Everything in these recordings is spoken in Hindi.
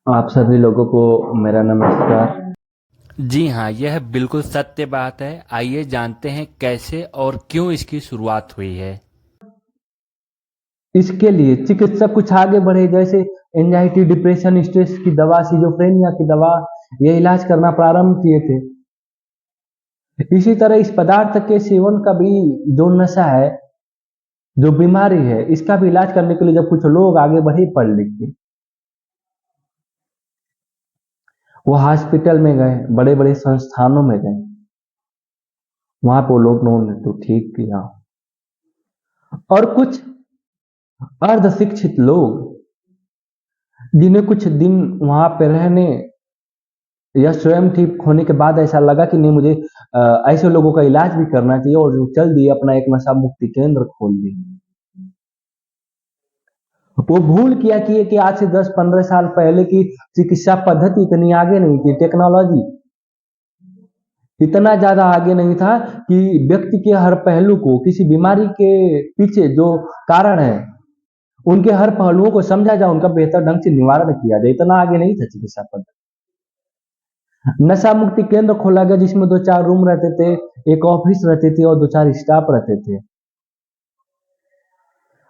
आप सभी लोगों को मेरा नमस्कार। जी हाँ, यह बिल्कुल सत्य बात है। आइए जानते हैं कैसे और क्यों इसकी शुरुआत हुई है। इसके लिए चिकित्सक कुछ आगे बढ़े, जैसे एंजाइटी, डिप्रेशन, स्ट्रेस की दवा, सिजोफ्रेनिया की दवा, ये इलाज करना प्रारंभ किए थे। इसी तरह इस पदार्थ के सेवन का भी जो नशा है, जो बीमारी है, इसका भी इलाज करने के लिए जब कुछ लोग आगे बढ़े पढ़ लिख के, वो हॉस्पिटल में गए, बड़े बड़े संस्थानों में गए, वहां पे वो लोगों ने तो ठीक किया। और कुछ अर्ध शिक्षित लोग, जिन्हें कुछ दिन वहां पे रहने या स्वयं ठीक होने के बाद ऐसा लगा कि नहीं, मुझे ऐसे लोगों का इलाज भी करना चाहिए, और जो चल दिए अपना एक नशा मुक्ति केंद्र खोल दिए। वो भूल किया कि आज से 10-15 साल पहले की चिकित्सा पद्धति इतनी आगे नहीं थी, टेक्नोलॉजी इतना ज्यादा आगे नहीं था कि व्यक्ति के हर पहलू को, किसी बीमारी के पीछे जो कारण है, उनके हर पहलुओं को समझा जाए, उनका बेहतर ढंग से निवारण किया जाए। इतना आगे नहीं था चिकित्सा पद्धति। नशा मुक्ति केंद्र खोला गया, जिसमें 2-4 रूम रहते थे, एक ऑफिस रहती थी और 2-4 स्टाफ रहते थे।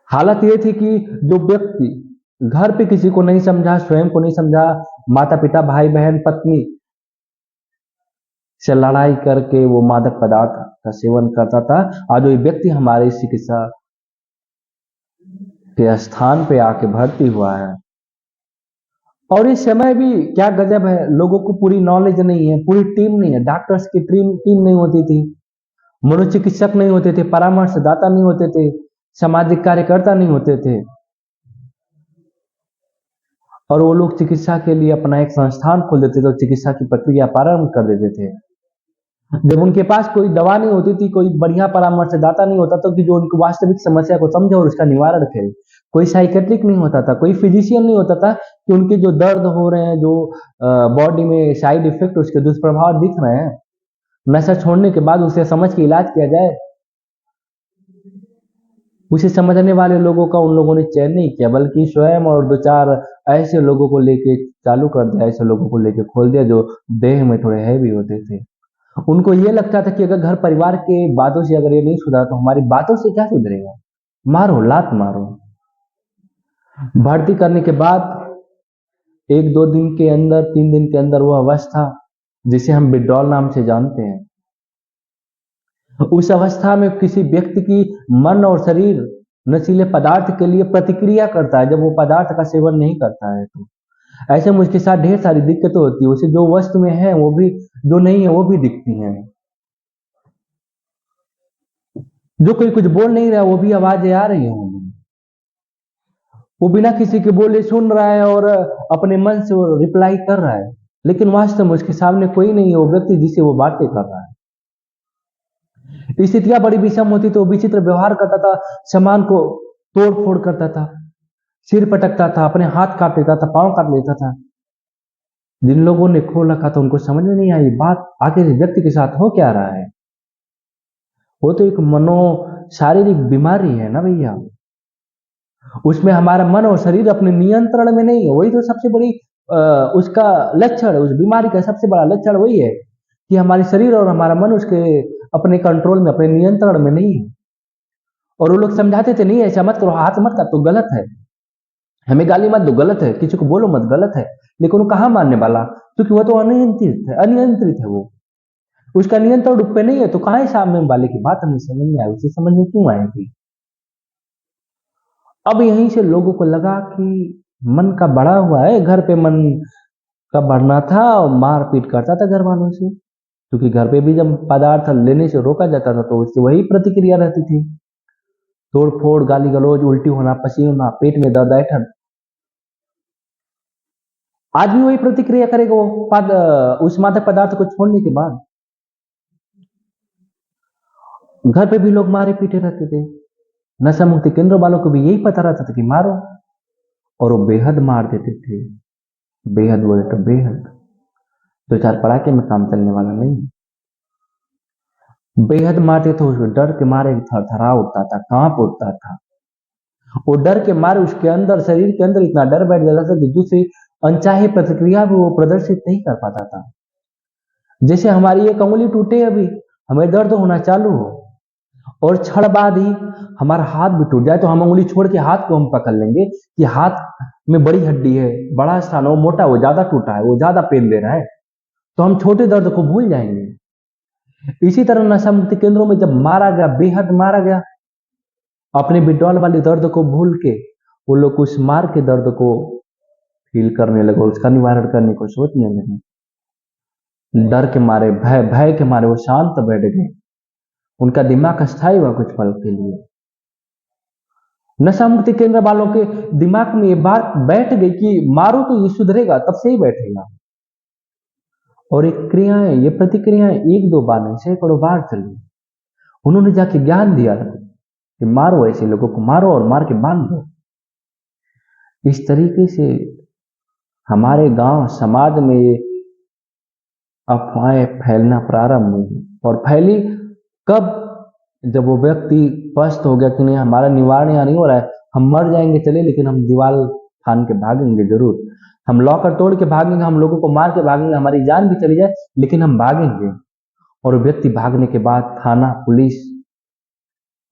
हालत ये थी कि जो व्यक्ति घर पे किसी को नहीं समझा, स्वयं को नहीं समझा, माता पिता, भाई बहन, पत्नी से लड़ाई करके वो मादक पदार्थ का सेवन करता था, आज वो व्यक्ति हमारे चिकित्सा के स्थान पे आके भर्ती हुआ है। और इस समय भी क्या गजब है, लोगों को पूरी नॉलेज नहीं है, पूरी टीम नहीं है, डॉक्टर्स की टीम नहीं होती थी, मनोचिकित्सक नहीं होते थे, परामर्शदाता नहीं होते थे, सामाजिक कार्यकर्ता नहीं होते थे, और वो लोग चिकित्सा के लिए अपना एक संस्थान खोल देते थे और चिकित्सा की प्रक्रिया प्रारंभ कर देते थे। जब उनके पास कोई दवा नहीं होती थी, कोई बढ़िया परामर्शदाता नहीं होता था कि जो उनकी वास्तविक समस्या को समझे और उसका निवारण करे, कोई साइकेट्रिक नहीं होता था, कोई फिजिशियन नहीं होता था कि उनके जो दर्द हो रहे हैं, जो बॉडी में साइड इफेक्ट, उसके दुष्प्रभाव दिख रहे हैं, नशा छोड़ने के बाद उसे समझ के इलाज किया जाए, उसे समझने वाले लोगों का उन लोगों ने चयन नहीं किया, बल्कि स्वयं और 2-4 ऐसे लोगों को लेके चालू कर दिया, ऐसे लोगों को लेके खोल दिया जो देह में थोड़े हैवी होते थे। उनको ये लगता था कि अगर घर परिवार के बातों से अगर ये नहीं सुधरा तो हमारी बातों से क्या सुधरेगा, मारो, लात मारो। भर्ती करने के बाद 1-2 दिन के अंदर, 3 दिन के अंदर, वो अवस्था जिसे हम विड्रॉल नाम से जानते हैं, उस अवस्था में किसी व्यक्ति की मन और शरीर नशीले पदार्थ के लिए प्रतिक्रिया करता है, जब वो पदार्थ का सेवन नहीं करता है तो। ऐसे में उसके साथ ढेर सारी दिक्कतें होती है, उसे जो वस्तु में है वो भी, जो नहीं है वो भी दिखती हैं। जो कोई कुछ बोल नहीं रहा, वो भी आवाजें आ रही होंगी, वो बिना किसी के बोले सुन रहा है और अपने मन से वो रिप्लाई कर रहा है, लेकिन वास्तव में उसके सामने कोई नहीं है, वो व्यक्ति जिसे वो बातें कर रहा है। स्थितियां बड़ी विषम होती तो वो विचित्र व्यवहार करता था, सामान को तोड़ फोड़ करता था, सिर पटकता था, अपने हाथ काट लेता था, पांव काट लेता था। जिन लोगों ने खोल रखा था उनको समझ में नहीं आई बात आखिर इस व्यक्ति के साथ हो क्या रहा है। वो तो एक मनो शारीरिक बीमारी है ना भैया, उसमें हमारा मन और शरीर अपने नियंत्रण में नहीं है। वही तो सबसे बड़ी उसका लक्षण है, उस बीमारी का सबसे बड़ा लक्षण वही है कि हमारे शरीर और हमारा मन उसके अपने कंट्रोल में, अपने नियंत्रण में नहीं है। और वो लोग समझाते थे, नहीं ऐसा मत करो, हाथ मत कर, तो गलत है, हमें गाली मत दो, गलत है, किसी को बोलो मत, गलत है। लेकिन वो कहाँ मानने वाला, क्योंकि वो तो अनियंत्रित है, अनियंत्रित है, वो उसका नियंत्रण उस पे नहीं है, तो कहाँ सामने वाले की बात हमें समझ में आए, उसे समझ में क्यों आएगी। अब यहीं से लोगों को लगा कि मन का बढ़ा हुआ है, घर पे मन का बढ़ना था और मारपीट करता था घर वालों से, क्योंकि घर पे भी जब पदार्थ लेने से रोका जाता था तो उसकी वही प्रतिक्रिया रहती थी, तोड़ फोड़, गाली गलौज, उल्टी होना, पसीना, पेट में दर्द, ऐठन। आज भी वही प्रतिक्रिया करेगा वो उस मादक पदार्थ को छोड़ने के बाद। घर पे भी लोग मारे पीटे रहते थे, नशा मुक्ति केंद्र वालों को भी यही पता रहता था कि मारो, और वो बेहद मार देते थे। बेहद बोले तो बेहद, 2-4 पड़ाके में काम चलने वाला नहीं, बेहद मारते थे। उसको डर के मारे थरथरा उठता था, कांप उठता था। वो डर के मारे उसके अंदर, शरीर के अंदर इतना डर बैठ जाता था कि दूसरी अनचाही प्रतिक्रिया भी वो प्रदर्शित नहीं कर पाता था। जैसे हमारी एक अंगुली टूटे, अभी हमें दर्द होना चालू हो और क्षण बाद ही हमारा हाथ भी टूट जाए तो हम अंगुली छोड़ के हाथ को हम पकड़ लेंगे कि हाथ में बड़ी हड्डी है, बड़ा स्थान है, वो मोटा, वो ज्यादा टूटा है, वो ज्यादा पेन दे रहा है, तो हम छोटे दर्द को भूल जाएंगे। इसी तरह नशा मुक्ति केंद्रों में जब मारा गया, बेहद मारा गया, अपने विड्रॉल वाले दर्द को भूल के वो लोग उस मार के दर्द को फील करने लगे, उसका निवारण करने को सोचने लगे। डर के मारे, भय के मारे वो शांत बैठ गए। उनका दिमाग अस्थायी हुआ कुछ पल के लिए। नशा मुक्ति केंद्र वालों के दिमाग में ये बात बैठ गई कि मारो तो ये सुधरेगा, तब से ही बैठेगा। और ये प्रतिक्रियाएं एक दो बार नहीं, सैकड़ों बार चली। उन्होंने जाके ज्ञान दिया कि मारो, ऐसे लोगों को मारो और मार के बांध दो। इस तरीके से हमारे गांव समाज में ये अफवाहें फैलना प्रारंभ हुई। और फैली कब? जब वो व्यक्ति पस्त हो गया कि नहीं, हमारा निवारण यहाँ नहीं हो रहा है, हम मर जाएंगे चले, लेकिन हम दीवार फान के भागेंगे जरूर, हम लॉकर तोड़ के भागेंगे, हम लोगों को मार के भागेंगे, हमारी जान भी चली जाए लेकिन हम भागेंगे। और व्यक्ति भागने के बाद थाना, पुलिस,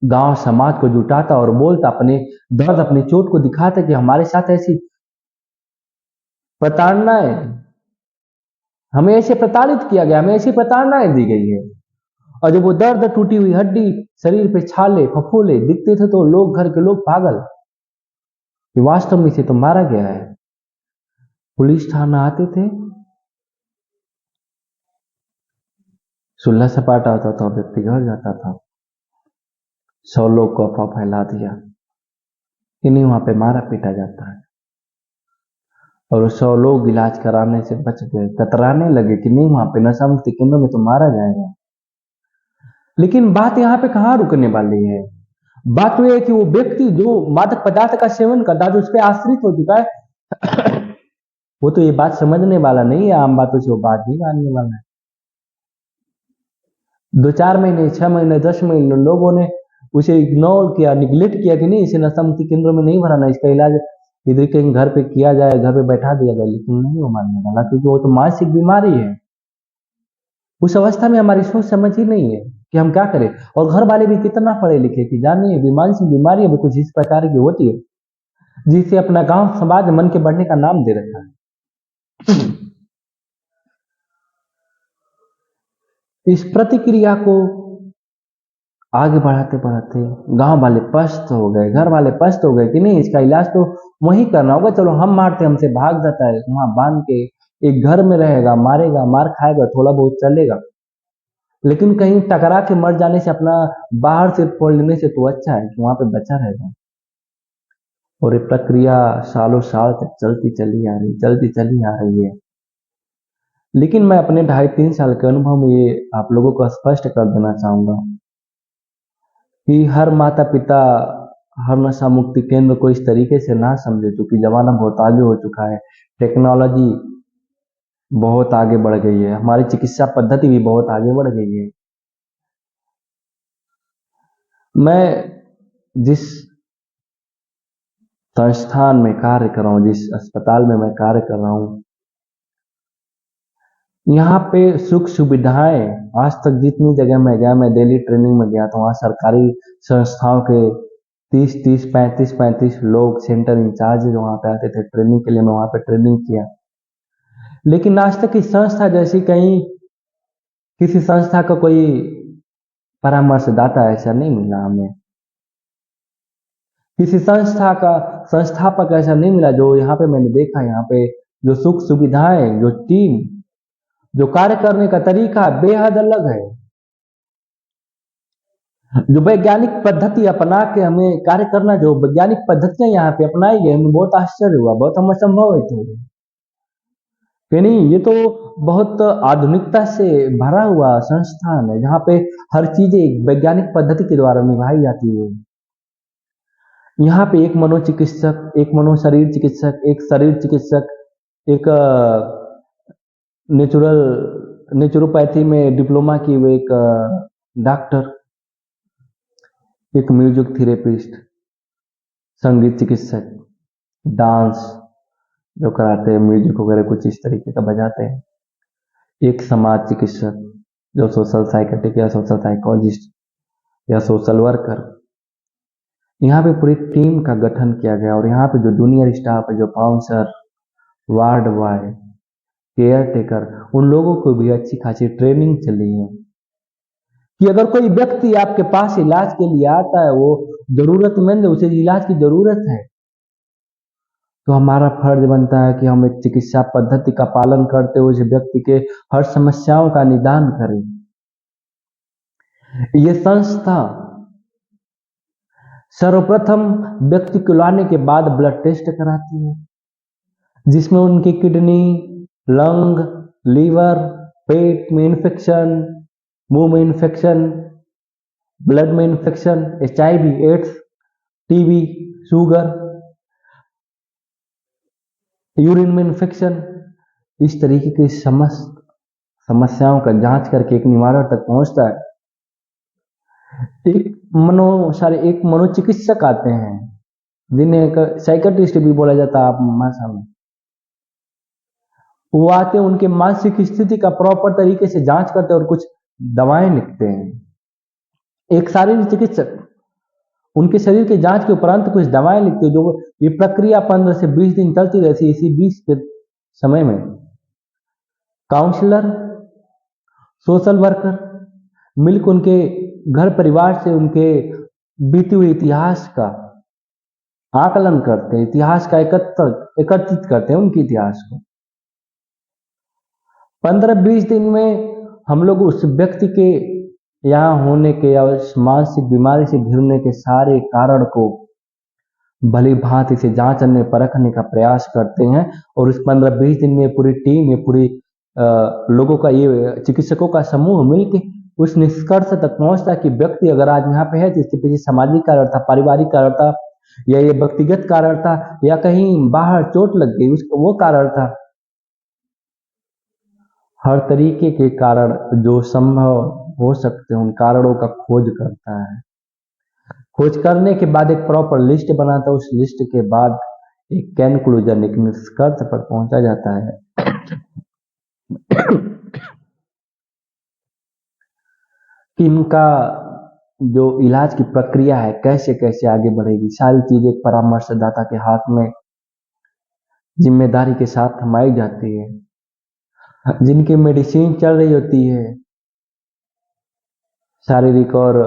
गांव समाज को जुटाता और बोलता, अपने दर्द, अपनी चोट को दिखाता कि हमारे साथ ऐसी प्रताड़नाएं, हमें ऐसे प्रताड़ित किया गया, हमें ऐसी प्रताड़नाएं दी गई है। और जब वो दर्द, टूटी हुई हड्डी, शरीर पे छाले, फफूले दिखते थे तो लोग, घर के लोग पागल, वास्तव में इसे तो मारा गया है। पुलिस थाना आते थे, सुलह सपाटा होता था, व्यक्ति घर जाता था, 100 लोग को अफवाह फैला दिया कि नहीं वहां पे मारा पीटा जाता है। और 100 लोग इलाज कराने से बच गए, कतराने लगे कि नहीं वहां पे नशा मुक्ति केंद्र में तो मारा जाएगा। लेकिन बात यहाँ पे कहाँ रुकने वाली है? बात यह है कि वो व्यक्ति जो मादक पदार्थ का सेवन करता है, जो उस पर आश्रित हो चुका है, वो तो ये बात समझने वाला नहीं है, आम बातों से वो बात नहीं मानने वाला है। 2-4 महीने, 6 महीने, 10 महीने लोगों ने उसे इग्नोर किया, निगलेक्ट किया कि नहीं इसे नशा मुक्ति केंद्र में नहीं भराना, इसका इलाज इधर कहीं घर पे किया जाए, घर पे बैठा दिया जाए, लेकिन नहीं वो मानने वाला, क्योंकि वो तो मानसिक बीमारी है। उस अवस्था में हमारी सोच समझ ही नहीं है कि हम क्या करें। और घर वाले भी कितना पढ़े लिखे कि जानिए मानसिक बीमारी अभी कुछ इस प्रकार की होती है जिसे अपना गांव समाज मन के बढ़ने का नाम दे रखा है। इस प्रतिक्रिया को आगे बढ़ाते बढ़ाते गांव वाले पस्त हो गए, घर वाले पस्त हो गए कि नहीं इसका इलाज तो वही करना होगा, चलो हम मारते, हमसे भाग जाता है, वहां बांध के एक घर में रहेगा, मारेगा, मार खाएगा, थोड़ा बहुत चलेगा, लेकिन कहीं टकरा के मर जाने से, अपना बाहर से फोड़ लेने से तो अच्छा है कि वहां पे बचा रहेगा। और ये प्रक्रिया सालों साल तक चलती चली आ रही है। लेकिन मैं अपने 2.5-3 साल के अनुभव में ये आप लोगों को स्पष्ट कर देना चाहूंगा कि हर माता पिता हर नशा मुक्ति केंद्र को इस तरीके से ना समझे, क्योंकि जमाना बहुत आगे हो चुका है, टेक्नोलॉजी बहुत आगे बढ़ गई है, हमारी चिकित्सा पद्धति भी बहुत आगे बढ़ गई है। मैं जिस संस्थान में कार्य कर रहा हूँ, जिस अस्पताल में मैं कार्य कर रहा हूँ, यहाँ पे सुख सुविधाएं, आज तक जितनी जगह मैं गया, मैं दिल्ली ट्रेनिंग में गया था, वहाँ सरकारी संस्थाओं के 35 लोग सेंटर इंचार्ज जो वहाँ पे आते थे ट्रेनिंग के लिए, मैं वहाँ पे ट्रेनिंग किया। लेकिन आज तक इस संस्था जैसी कहीं किसी संस्था का कोई परामर्शदाता ऐसा नहीं मिला हमें, किसी संस्था का संस्थापक ऐसा नहीं मिला जो यहाँ पे मैंने देखा, यहाँ पे जो सुख सुविधाएं, जो टीम, जो कार्य करने का तरीका बेहद अलग है, जो वैज्ञानिक पद्धति अपना के हमें कार्य करना, जो वैज्ञानिक पद्धतियां यहाँ पे अपनाई गई, हमें बहुत आश्चर्य हुआ, बहुत हम असंभव थे कि नहीं ये तो बहुत आधुनिकता से भरा हुआ संस्थान है, जहाँ पे हर चीज एक वैज्ञानिक पद्धति के द्वारा निभाई जाती है। यहाँ पे एक मनोचिकित्सक, एक मनोशरीर चिकित्सक, एक शरीर चिकित्सक, एक नेचुरोपैथी में डिप्लोमा की हुए एक डॉक्टर, एक म्यूजिक थेरेपिस्ट, संगीत चिकित्सक, डांस, जो कराते हैं, म्यूजिक वगैरह कुछ इस तरीके का बजाते हैं। एक समाज चिकित्सक जो सोशल साइकेट्रिक या सोशल साइकोलॉजिस्ट या सोशल वर्कर, यहाँ पे पूरी टीम का गठन किया गया और यहाँ पे जो जूनियर स्टाफ है, जो bouncer, ward boy, care taker, उन लोगों को भी अच्छी खासी ट्रेनिंग चली है कि अगर कोई व्यक्ति आपके पास इलाज के लिए आता है, वो जरूरतमंद है, उसे इलाज की जरूरत है, तो हमारा फर्ज बनता है कि हम एक चिकित्सा पद्धति का पालन करते हुए उस व्यक्ति के हर समस्याओं का निदान करें। ये संस्था सर्वप्रथम व्यक्ति को लाने के बाद ब्लड टेस्ट कराती है, जिसमें उनकी किडनी, लंग, लीवर, पेट में इन्फेक्शन, मुंह में इन्फेक्शन, ब्लड में infection, HIV, AIDS, TB, sugar, urine में इन्फेक्शन, इस तरीके की समस्त समस्याओं का जांच करके एक निवारण तक पहुंचता है। एक मनोचिकित्सक आते हैं, जिन्हें एक साइकेट्रिस्ट भी बोला जाता है आप भाषा में। वो आते हैं, उनके मानसिक स्थिति का प्रॉपर तरीके से जांच करते हैं और कुछ दवाएं लिखते हैं। एक शारीरिक चिकित्सक उनके शरीर के जांच के उपरांत कुछ दवाएं लिखते हैं, जो ये प्रक्रिया 15 से 20 दिन चलती रहती है। इसी 20 के समय में काउंसलर, सोशल वर्कर मिलकर उनके घर परिवार से उनके बीते हुए इतिहास का आकलन करते हैं, इतिहास का एकत्रित करते हैं उनके इतिहास को। 15-20 दिन में हम लोग उस व्यक्ति के यहाँ होने के या उस मानसिक बीमारी से घिरने के सारे कारण को भली भांति से जांचने परखने का प्रयास करते हैं। और उस 15-20 दिन में पूरी टीम, ये पूरी लोगों का, ये चिकित्सकों का समूह मिलकर उस निष्कर्ष तक पहुंचता है कि व्यक्ति अगर आज यहाँ पे है तो इसके पीछे सामाजिक कारण था, पारिवारिक कारण था, या ये व्यक्तिगत कारण था, या कहीं बाहर चोट लग गई उसका वो कारण था। हर तरीके के कारण जो संभव हो सकते हैं उन कारणों का खोज करता है। खोज करने के बाद एक प्रॉपर लिस्ट बनाता है। उस लिस्ट के बाद एक कंक्लूजन, एक निष्कर्ष पर पहुंचा जाता है कि इनका जो इलाज की प्रक्रिया है कैसे कैसे आगे बढ़ेगी। सारी चीजें एक परामर्शदाता के हाथ में जिम्मेदारी के साथ थमाई जाती है। जिनकी मेडिसिन चल रही होती है, शारीरिक और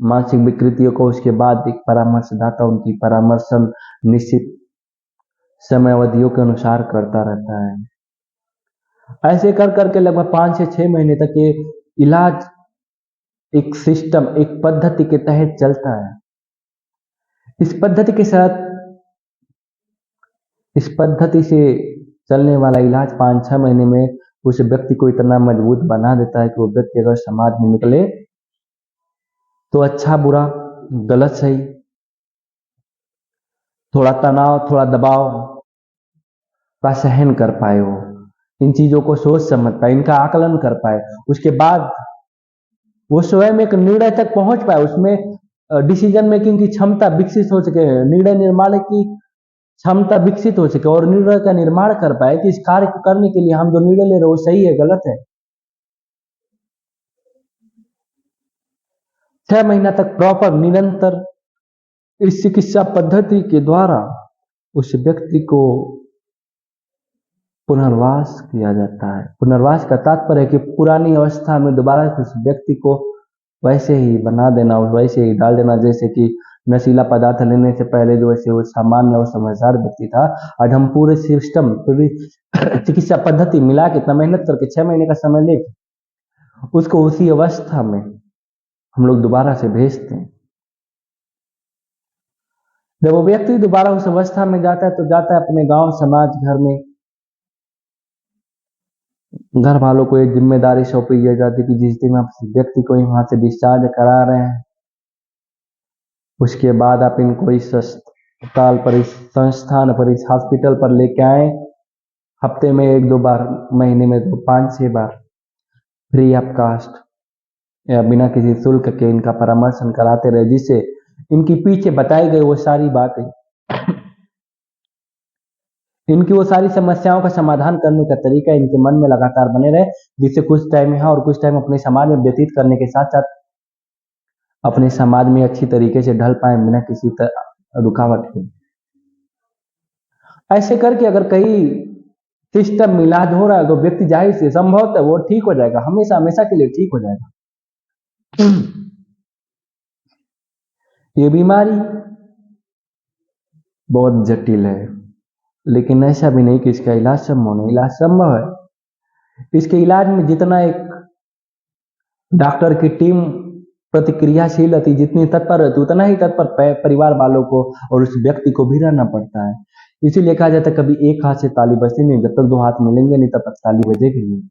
मानसिक विकृतियों को, उसके बाद एक परामर्शदाता उनकी परामर्शन निश्चित समय अवधियों के अनुसार करता रहता है। ऐसे कर करके लगभग 5 से 6 महीने तक ये इलाज एक सिस्टम, एक पद्धति के तहत चलता है। इस पद्धति से चलने वाला इलाज 5-6 महीने में उस व्यक्ति को इतना मजबूत बना देता है कि वो व्यक्ति अगर समाज में निकले तो अच्छा बुरा, गलत सही, थोड़ा तनाव, थोड़ा दबाव का सहन कर पाए, वो इन चीजों को सोच समझ पाए, इनका आकलन कर पाए। उसके बाद वो स्वयं एक निर्णय तक पहुंच पाए, उसमें डिसीजन मेकिंग की क्षमता विकसित हो सके, निर्णय निर्माण की क्षमता विकसित हो सके और निर्णय का निर्माण कर पाए कि इस कार्य को करने के लिए हम जो निर्णय ले रहे हैं वो सही है, गलत है। 6 महीना तक प्रॉपर निरंतर इस चिकित्सा पद्धति के द्वारा उस व्यक्ति को पुनर्वास किया जाता है। पुनर्वास का तात्पर्य है कि पुरानी अवस्था में दोबारा उस व्यक्ति को वैसे ही बना देना, वैसे ही डाल देना जैसे कि नशीला पदार्थ लेने से पहले जो वैसे वो सामान्य और समझदार व्यक्ति था। आज हम पूरे सिस्टम, पूरी चिकित्सा पद्धति मिला के इतना मेहनत करके 6 महीने का समय लेके उसको उसी अवस्था में हम लोग दोबारा से भेजते हैं। जब वो व्यक्ति दोबारा उस अवस्था में जाता है तो जाता है अपने गांव, समाज, घर में। घर वालों को एक जिम्मेदारी सौंपी जाती है कि जिस दिन आप व्यक्ति को वहां से डिस्चार्ज करा रहे हैं उसके बाद आप इनको इस अस्पताल पर, इस संस्थान पर, इस हॉस्पिटल पर लेके आए। हफ्ते में 1-2 बार, महीने में 5-6 बार फ्री ऑफ कास्ट या बिना किसी शुल्क के इनका परामर्शन कराते रहे, जिससे इनकी पीछे बताई गई वो सारी बातें इनकी वो सारी समस्याओं का समाधान करने का तरीका इनके मन में लगातार बने रहे, जिससे कुछ टाइम यहाँ और कुछ टाइम अपने समाज में व्यतीत करने के साथ साथ अपने समाज में अच्छी तरीके से ढल पाए बिना किसी रुकावट के। ऐसे करके अगर कहीं सिस्टम में इलाज हो रहा है तो व्यक्ति जाहिर से संभवतः वो ठीक हो जाएगा, हमेशा हमेशा के लिए ठीक हो जाएगा। ये बीमारी बहुत जटिल है, लेकिन ऐसा भी नहीं कि इसका इलाज संभव नहीं, इलाज संभव है। इसके इलाज में जितना एक डॉक्टर की टीम प्रतिक्रियाशील रहती, जितनी तत्पर रहती, उतना ही तत्पर परिवार वालों को और उस व्यक्ति को भी रहना पड़ता है। इसीलिए कहा जाता है कभी एक हाथ से ताली बजती नहीं, जब तक दो हाथ मिलेंगे नहीं तब तक ताली बजेगी नहीं।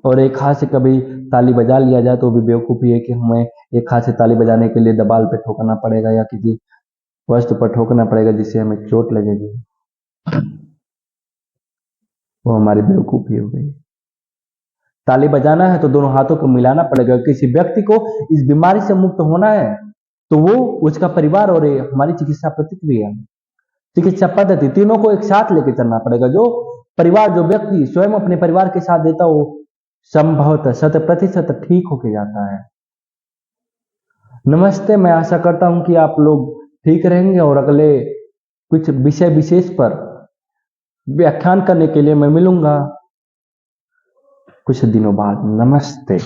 और एक हाथ से कभी ताली बजा लिया जाए तो भी बेवकूफ़ी है कि हमें एक हाथ से ताली बजाने के लिए दबाल पे ठोकना पड़ेगा या किसी वस्तु पर ठोकना पड़ेगा जिससे हमें चोट लगेगी। वो हमारी बेवकूफ़ी हो गई। ताली बजाना है तो दोनों हाथों को मिलाना पड़ेगा। किसी व्यक्ति को इस बीमारी से मुक्त होना है तो वो, उसका परिवार और हमारी चिकित्सा प्रतिक्रिया, चिकित्सा पद्धति, तीनों को एक साथ लेके चलना पड़ेगा। जो परिवार, जो व्यक्ति स्वयं अपने परिवार के साथ देता वो संभवतः 100% ठीक होके जाता है। नमस्ते, मैं आशा करता हूं कि आप लोग ठीक रहेंगे और अगले कुछ विषय विशेष पर व्याख्यान करने के लिए मैं मिलूंगा कुछ दिनों बाद। नमस्ते।